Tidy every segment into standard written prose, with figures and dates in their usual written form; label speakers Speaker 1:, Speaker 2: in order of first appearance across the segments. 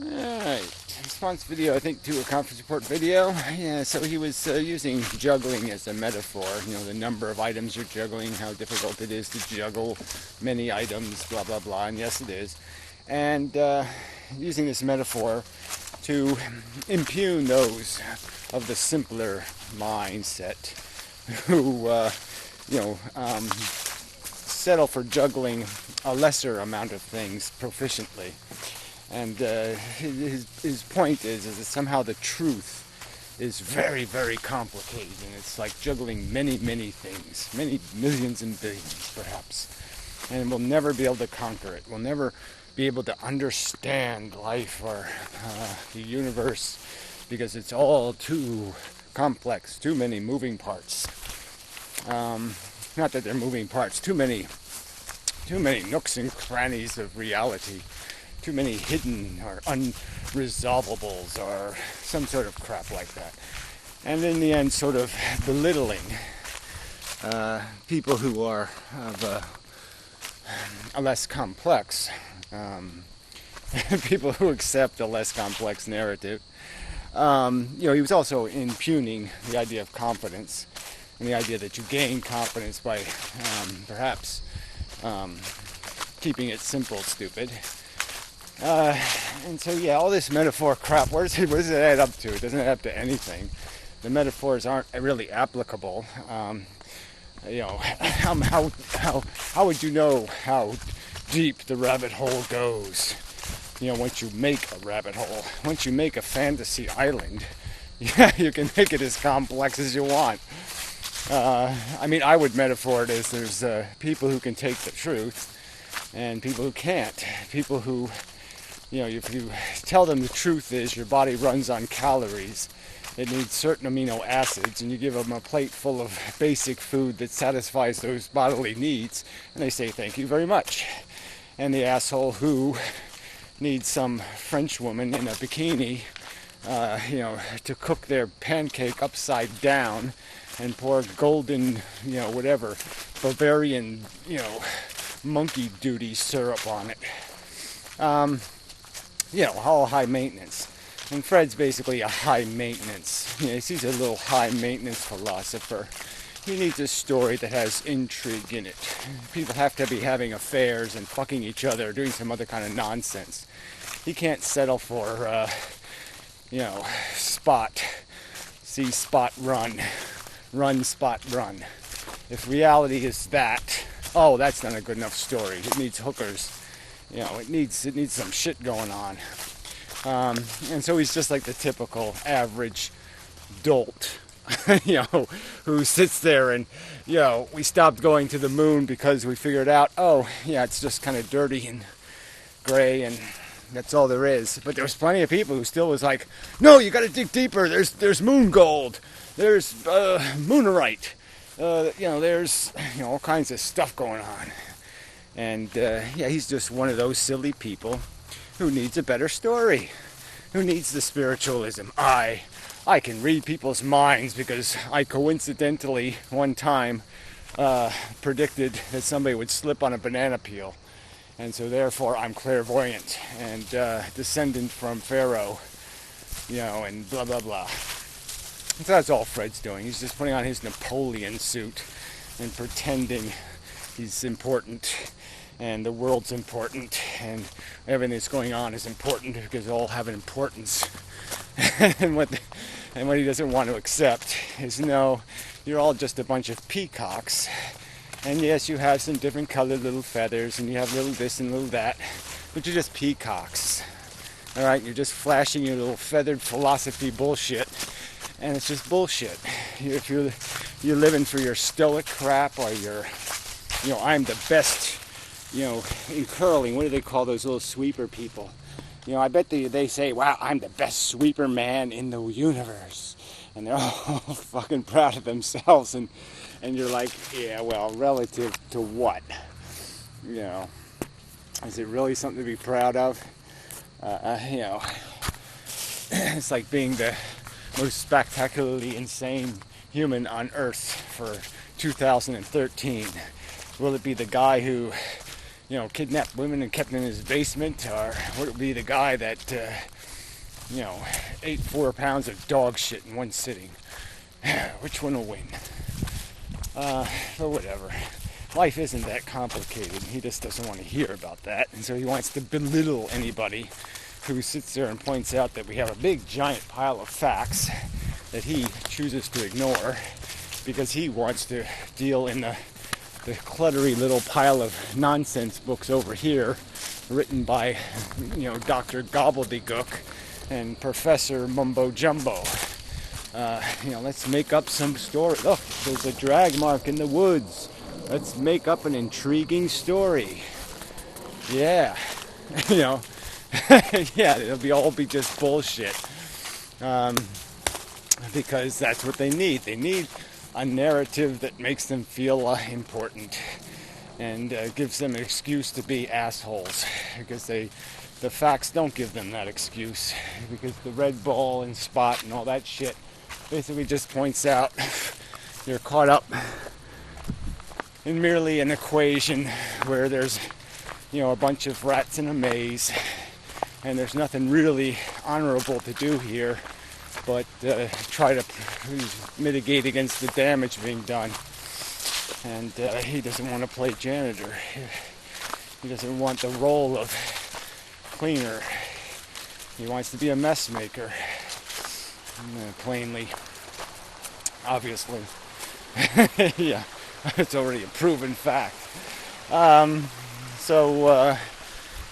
Speaker 1: Alright, response video, I think, to a conference report video. Yeah, so he was using juggling as a metaphor. You know, the number of items you're juggling, how difficult it is to juggle many items, blah, blah, blah. And yes, it is. And using this metaphor to impugn those of the simpler mindset who, settle for juggling a lesser amount of things proficiently. And his point is that somehow the truth is very, very complicated, and it's like juggling many, many things, many millions and billions, perhaps. And we'll never be able to conquer it. We'll never be able to understand life or the universe because it's all too complex, too many moving parts. Not that they're moving parts, too many nooks and crannies of reality. Too many hidden or unresolvables or some sort of crap like that. And in the end, sort of belittling people who are of a less complex, people who accept a less complex narrative. He was also impugning the idea of confidence and the idea that you gain confidence by perhaps keeping it simple, stupid. And so, yeah, all this metaphor crap, what does it add up to? It doesn't add up to anything. The metaphors aren't really applicable. How would you know how deep the rabbit hole goes? Once you make a rabbit hole, once you make a fantasy island, yeah, you can make it as complex as you want. I would metaphor it as there's people who can take the truth and people who can't. People who, if you tell them the truth is your body runs on calories, it needs certain amino acids, and you give them a plate full of basic food that satisfies those bodily needs, and they say thank you very much. And the asshole who needs some French woman in a bikini, to cook their pancake upside down and pour golden, Bavarian, monkey duty syrup on it. All high maintenance. And Fred's basically a high maintenance. He's a little high maintenance philosopher. He needs a story that has intrigue in it. People have to be having affairs and fucking each other, doing some other kind of nonsense. He can't settle for, spot, see spot run, run spot run. If reality is that, that's not a good enough story. It needs hookers. It needs some shit going on. And so he's just like the typical average dolt, who sits there and, we stopped going to the moon because we figured out, it's just kind of dirty and gray and that's all there is. But there was plenty of people who still was like, no, you got to dig deeper. There's moon gold. There's moonerite. There's all kinds of stuff going on. And he's just one of those silly people who needs a better story, who needs the spiritualism. I can read people's minds because I coincidentally one time predicted that somebody would slip on a banana peel. And so therefore I'm clairvoyant and descendant from Pharaoh, and blah, blah, blah. And so that's all Fred's doing. He's just putting on his Napoleon suit and pretending he's important and the world's important and everything that's going on is important because they all have an importance. and what he doesn't want to accept is, no, you're all just a bunch of peacocks. And yes, you have some different colored little feathers and you have little this and little that, but you're just peacocks. Alright, you're just flashing your little feathered philosophy bullshit. And it's just bullshit. If you're living for your stoic crap or your, I'm the best, in curling, what do they call those little sweeper people? I bet they say, wow, I'm the best sweeper man in the universe. And they're all fucking proud of themselves. And you're like, yeah, well, relative to what? Is it really something to be proud of? It's like being the most spectacularly insane human on Earth for 2013. Will it be the guy who, kidnapped women and kept in his basement, or would it be the guy that, ate 4 pounds of dog shit in one sitting? Which one will win? But whatever. Life isn't that complicated. He just doesn't want to hear about that. And so he wants to belittle anybody who sits there and points out that we have a big giant pile of facts that he chooses to ignore because he wants to deal in the cluttery little pile of nonsense books over here written by, Dr. Gobbledygook and Professor Mumbo Jumbo. Let's make up some story. Look, there's a drag mark in the woods. Let's make up an intriguing story. Yeah. Yeah, it'll all be just bullshit. Because that's what they need. They need a narrative that makes them feel important and gives them an excuse to be assholes. Because the facts don't give them that excuse. Because the red ball and spot and all that shit basically just points out you're caught up in merely an equation where there's, a bunch of rats in a maze, and there's nothing really honorable to do here but try to mitigate against the damage being done. And he doesn't want to play janitor. He doesn't want the role of cleaner. He wants to be a mess maker. Plainly. Obviously. Yeah. It's already a proven fact.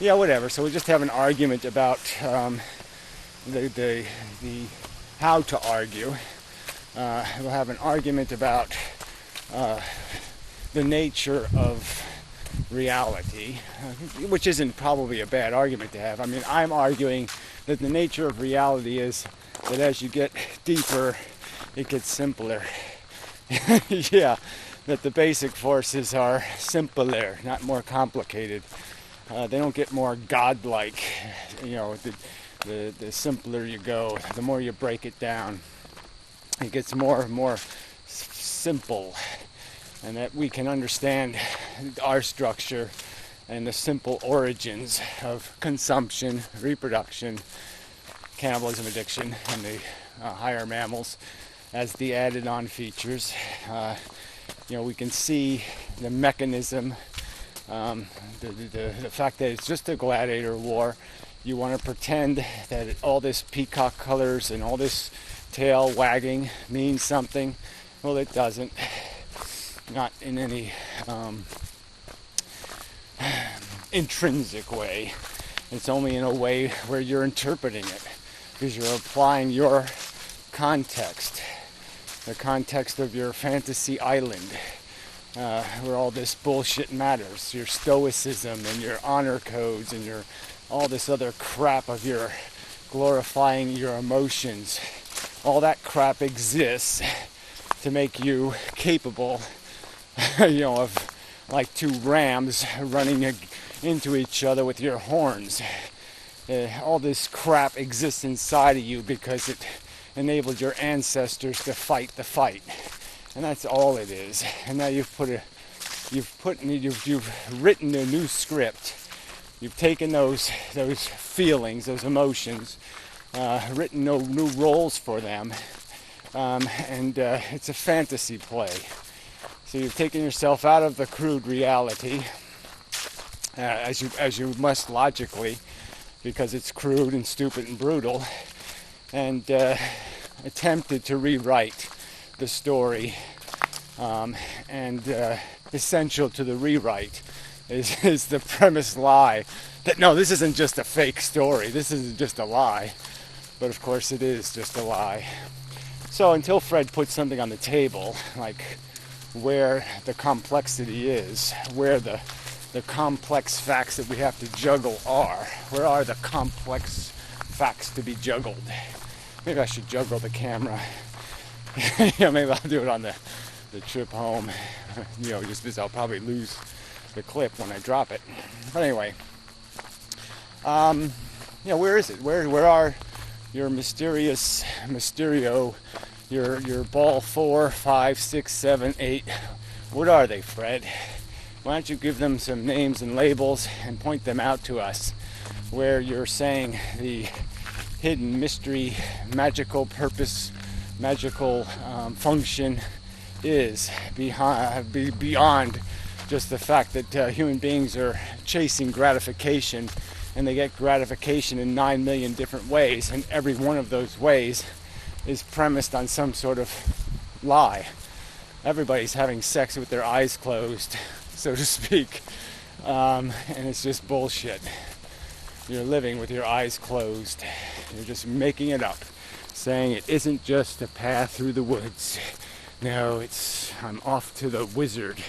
Speaker 1: Whatever. So we just have an argument about the how to argue. We'll have an argument about the nature of reality, which isn't probably a bad argument to have. I mean, I'm arguing that the nature of reality is that as you get deeper, it gets simpler. Yeah, that the basic forces are simpler, not more complicated. They don't get more godlike. The simpler you go, the more you break it down, it gets more and more simple, and that we can understand our structure and the simple origins of consumption, reproduction, cannibalism, addiction, and the higher mammals as the added on features. We can see the mechanism, the fact that it's just a gladiator war. You want to pretend that all this peacock colors and all this tail wagging means something. Well, it doesn't. Not in any intrinsic way. It's only in a way where you're interpreting it, because you're applying your context, the context of your fantasy island, where all this bullshit matters. Your stoicism and your honor codes and your all this other crap of your glorifying your emotions. All that crap exists to make you capable, of like two rams running into each other with your horns. All this crap exists inside of you because it enabled your ancestors to fight the fight, and that's all it is. And now you've written a new script. You've taken those feelings, those emotions, written no new roles for them, and it's a fantasy play. So you've taken yourself out of the crude reality, as you must logically, because it's crude and stupid and brutal, and attempted to rewrite the story. And essential to the rewrite is the premise lie that no, this isn't just a fake story, this isn't just a lie. But of course it is just a lie. So until Fred puts something on the table, like where the complexity is, where the complex facts that we have to juggle are, where are the complex facts to be juggled? Maybe I should juggle the camera. Maybe I'll do it on the trip home, just because I'll probably lose the clip when I drop it. But anyway, where is it? Where are your Mysterio, your ball 4, 5, 6, 7, 8? What are they, Fred? Why don't you give them some names and labels and point them out to us, where you're saying the hidden mystery, magical purpose, magical function is beyond just the fact that human beings are chasing gratification, and they get gratification in 9 million different ways, and every one of those ways is premised on some sort of lie. Everybody's having sex with their eyes closed, so to speak, and it's just bullshit. You're living with your eyes closed. You're just making it up, saying it isn't just a path through the woods. No, I'm off to the wizard,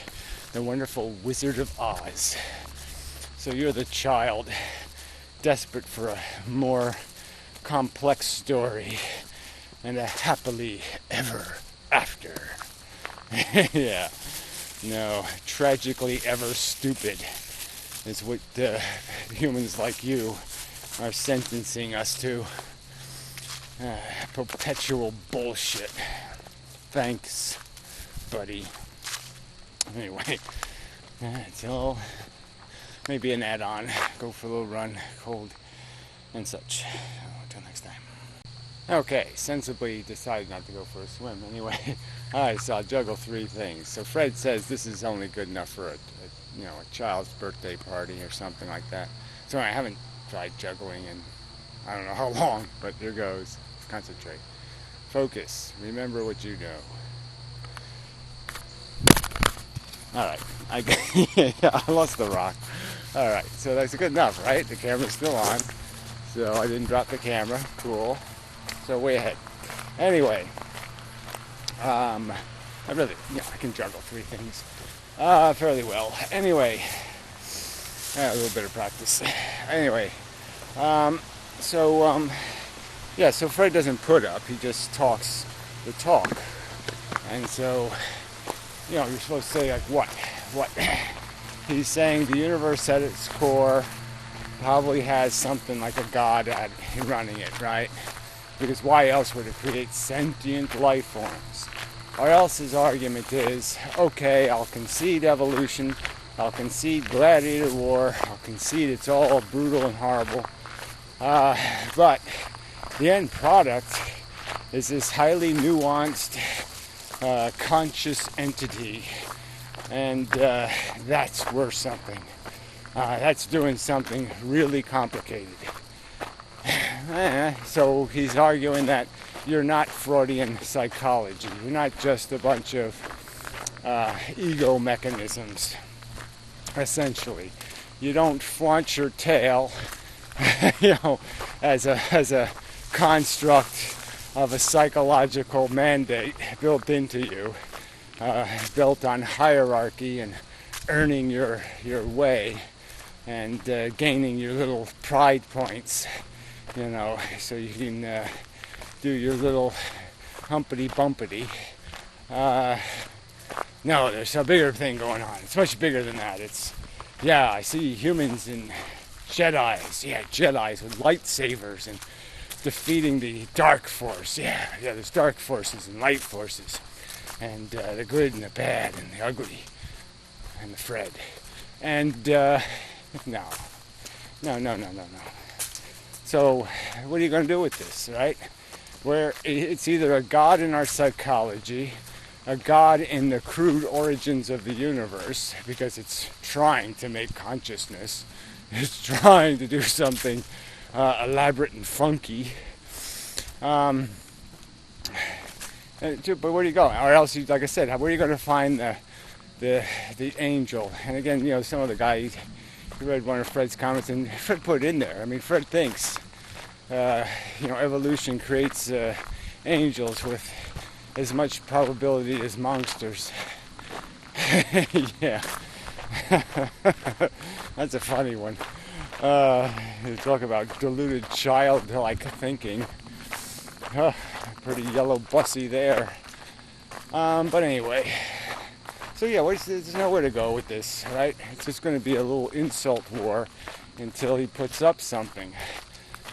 Speaker 1: the wonderful Wizard of Oz. So you're the child, desperate for a more complex story and a happily ever after. Yeah, no, tragically ever stupid is what humans like you are sentencing us to. Perpetual bullshit. Thanks, buddy. Anyway, it's all maybe an add-on. Go for a little run, cold and such. Until next time. Okay, sensibly decided not to go for a swim. Anyway, so I'll juggle 3 things. So Fred says this is only good enough for a child's birthday party or something like that. So I haven't tried juggling in I don't know how long, but here goes. Concentrate. Focus. Remember what you know. Alright, I lost the rock. Alright, so that's good enough, right? The camera's still on. So I didn't drop the camera. Cool. So way ahead. Anyway, I can juggle 3 things fairly well. Anyway, a little bit of practice. Anyway, so Fred doesn't put up, he just talks the talk. And so, you're supposed to say, like, what? He's saying the universe at its core probably has something like a god running it, right? Because why else would it create sentient life forms? Or else his argument is, okay, I'll concede evolution, I'll concede gladiator war, I'll concede it's all brutal and horrible, but the end product is this highly nuanced, conscious entity, and that's worth something. That's doing something really complicated. So he's arguing that you're not Freudian psychology. You're not just a bunch of ego mechanisms, essentially. You don't flaunt your tail, as a construct of a psychological mandate built into you, built on hierarchy and earning your way and gaining your little pride points, so you can do your little humpity-bumpity. No, there's a bigger thing going on. It's much bigger than that. I see humans and Jedis. Yeah, Jedis with lightsabers and defeating the dark force. Yeah, there's dark forces and light forces. And the good and the bad and the ugly. And the Fred. And, no. So, what are you going to do with this, right? Where it's either a god in our psychology, a god in the crude origins of the universe, because it's trying to make consciousness, it's trying to do something elaborate and funky. But where do you go? Or else, like I said, where are you going to find the angel? And again, some of the guy, he read one of Fred's comments, and Fred put it in there. I mean, Fred thinks, evolution creates angels with as much probability as monsters. Yeah. That's a funny one. You talk about deluded childlike thinking. Pretty yellow bussy there. But anyway. So there's nowhere to go with this, right? It's just going to be a little insult war until he puts up something.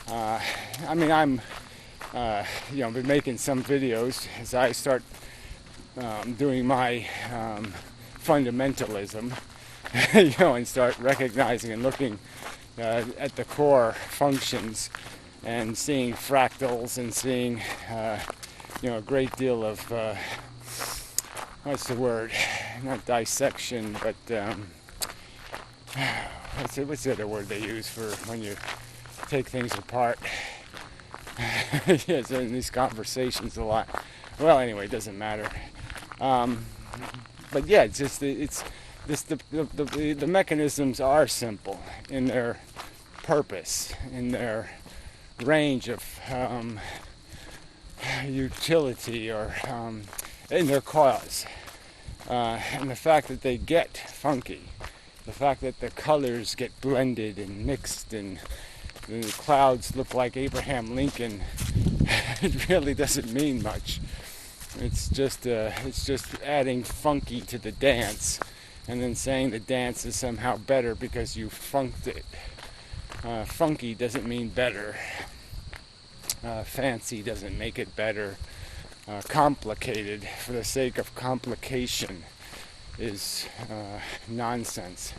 Speaker 1: I'm been making some videos as I start doing my fundamentalism. and start recognizing and looking at the core functions and seeing fractals and seeing, a great deal of, what's the word? Not dissection, but what's the other word they use for when you take things apart? Yes, in these conversations a lot. Well, anyway, it doesn't matter. But yeah, it's just the mechanisms are simple in their purpose, in their range of utility, or in their cause, and the fact that they get funky, the fact that the colors get blended and mixed, and the clouds look like Abraham Lincoln, it really doesn't mean much. It's just adding funky to the dance, and then saying the dance is somehow better because you funked it. Funky doesn't mean better. Fancy doesn't make it better. Complicated for the sake of complication is nonsense.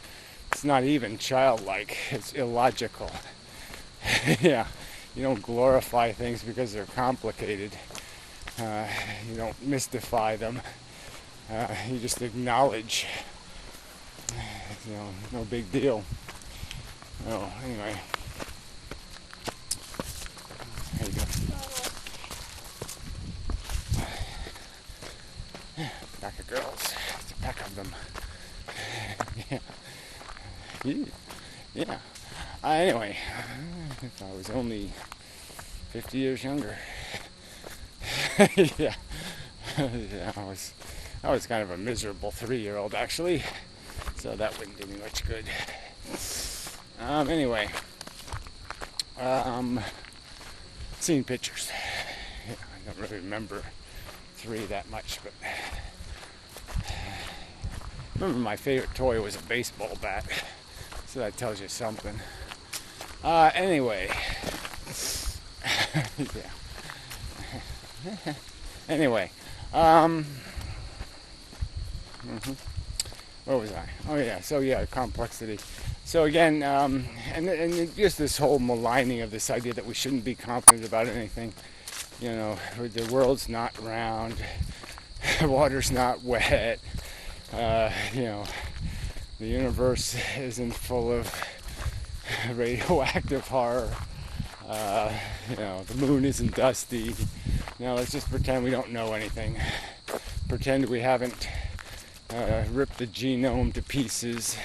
Speaker 1: It's not even childlike. It's illogical. Yeah, you don't glorify things because they're complicated. You don't mystify them. You just acknowledge. No big deal. Oh, anyway. There you go. Pack of girls. It's a pack of them. Yeah. Anyway, if I was only 50 years younger. Yeah. I was kind of a miserable 3-year-old, actually. So that wouldn't do me much good. Anyway. Seen pictures. Yeah, I don't really remember 3 that much, but I remember my favorite toy was a baseball bat. So that tells you something. Anyway. Yeah. Anyway. Where was I? Oh yeah. So yeah, complexity. So again, and just this whole maligning of this idea that we shouldn't be confident about anything. The world's not round, water's not wet. The universe isn't full of radioactive horror. The moon isn't dusty. Let's just pretend we don't know anything. Pretend we haven't ripped the genome to pieces.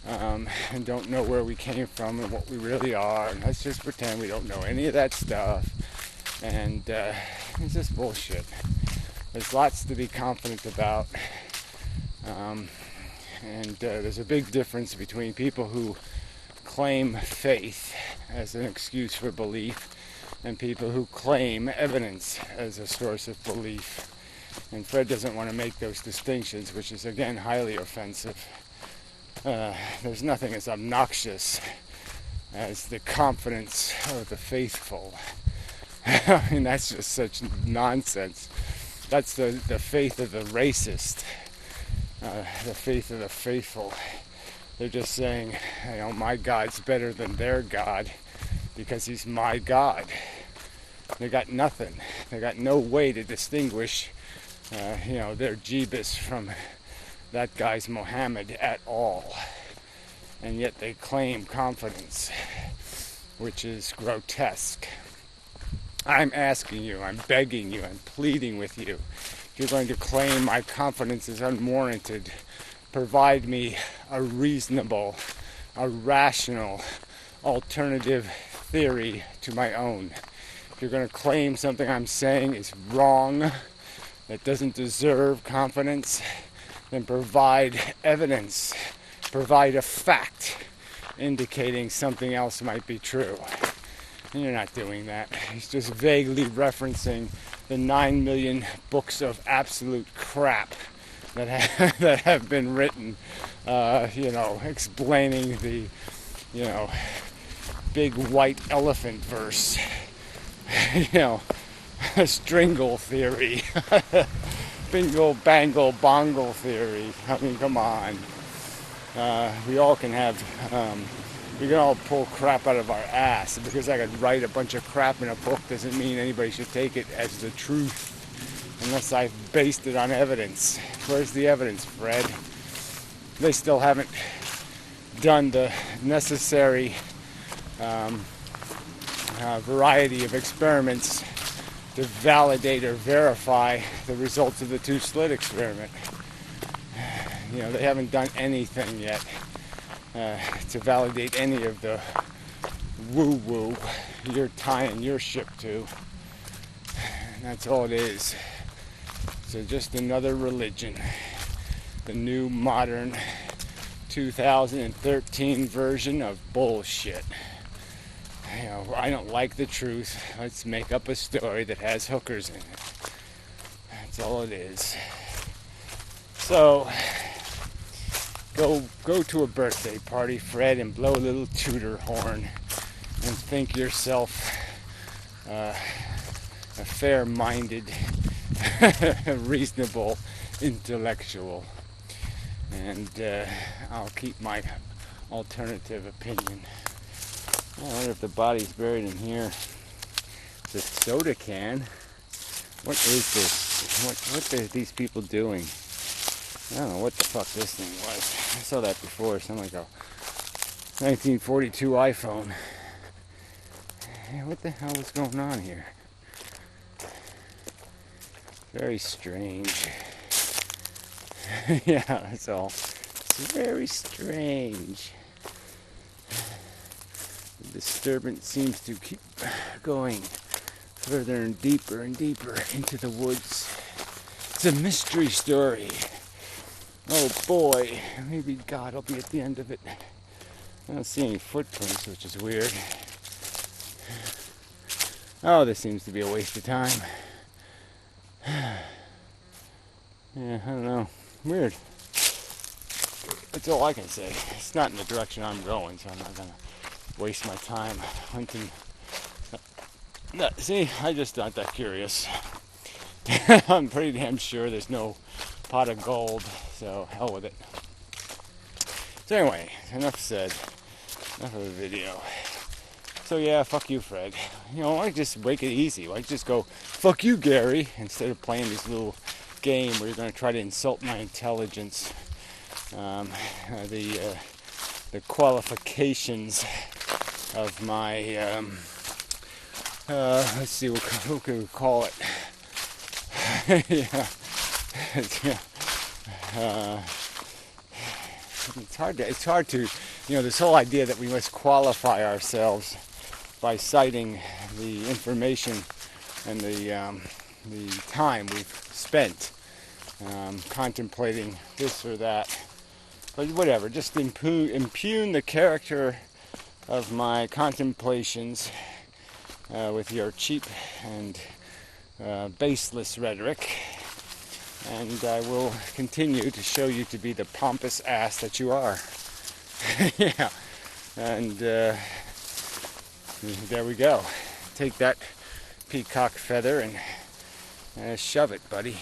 Speaker 1: And don't know where we came from and what we really are, and let's just pretend we don't know any of that stuff, and it's just bullshit. There's lots to be confident about, and there's a big difference between people who claim faith as an excuse for belief and people who claim evidence as a source of belief, and Fred doesn't want to make those distinctions, which is again highly offensive. There's nothing as obnoxious as the confidence of the faithful. I mean, that's just such nonsense. That's the faith of the racist, the faith of the faithful. They're just saying, my God's better than their God because he's my God. They got nothing. They got no way to distinguish, their Jeebus from that guy's Mohammed at all, and yet they claim confidence, which is grotesque. I'm asking you, I'm begging you, I'm pleading with you, if you're going to claim my confidence is unwarranted, provide me a reasonable, a rational alternative theory to my own. If you're going to claim something I'm saying is wrong, that doesn't deserve confidence, then provide evidence, provide a fact indicating something else might be true. And you're not doing that. He's just vaguely referencing the 9 million books of absolute crap that have been written, explaining the, big white elephant verse, stringle theory. Bingo, bangle, bongle theory. I mean, come on. We all can have, we can all pull crap out of our ass. Because I could write a bunch of crap in a book doesn't mean anybody should take it as the truth unless I've based it on evidence. Where's the evidence, Fred? They still haven't done the necessary variety of experiments to validate or verify the results of the two-slit experiment. They haven't done anything yet to validate any of the woo-woo you're tying your ship to. And that's all it is. So just another religion. The new modern 2013 version of bullshit. I don't like the truth. Let's make up a story that has hookers in it. That's all it is. So, go to a birthday party, Fred, and blow a little Tudor horn and think yourself a fair-minded, reasonable intellectual. And I'll keep my alternative opinion. I wonder if the body's buried in here. It's a soda can. What is this? What are these people doing? I don't know what the fuck this thing was. I saw that before. It sounded like a 1942 iPhone. Hey, what the hell is going on here? Very strange. Yeah, that's all. It's very strange. The disturbance seems to keep going further and deeper into the woods. It's a mystery story. Oh boy, maybe God will be at the end of it. I don't see any footprints, which is weird. Oh, this seems to be a waste of time. Yeah, I don't know. Weird. That's all I can say. It's not in the direction I'm going, so I'm not gonna waste my time hunting. See, I just not that curious. I'm pretty damn sure there's no pot of gold, so hell with it. So anyway, enough said. Enough of the video. So yeah, fuck you, Fred. Why don't you just make it easy? Why don't you just go, fuck you, Gary, instead of playing this little game where you're going to try to insult my intelligence. The qualifications of my, let's see, what can we call it? Yeah. It's hard to, this whole idea that we must qualify ourselves by citing the information and the time we've spent contemplating this or that. But whatever, just impugn the character of my contemplations with your cheap and baseless rhetoric, and I will continue to show you to be the pompous ass that you are. Yeah, and there we go. Take that peacock feather and shove it, buddy.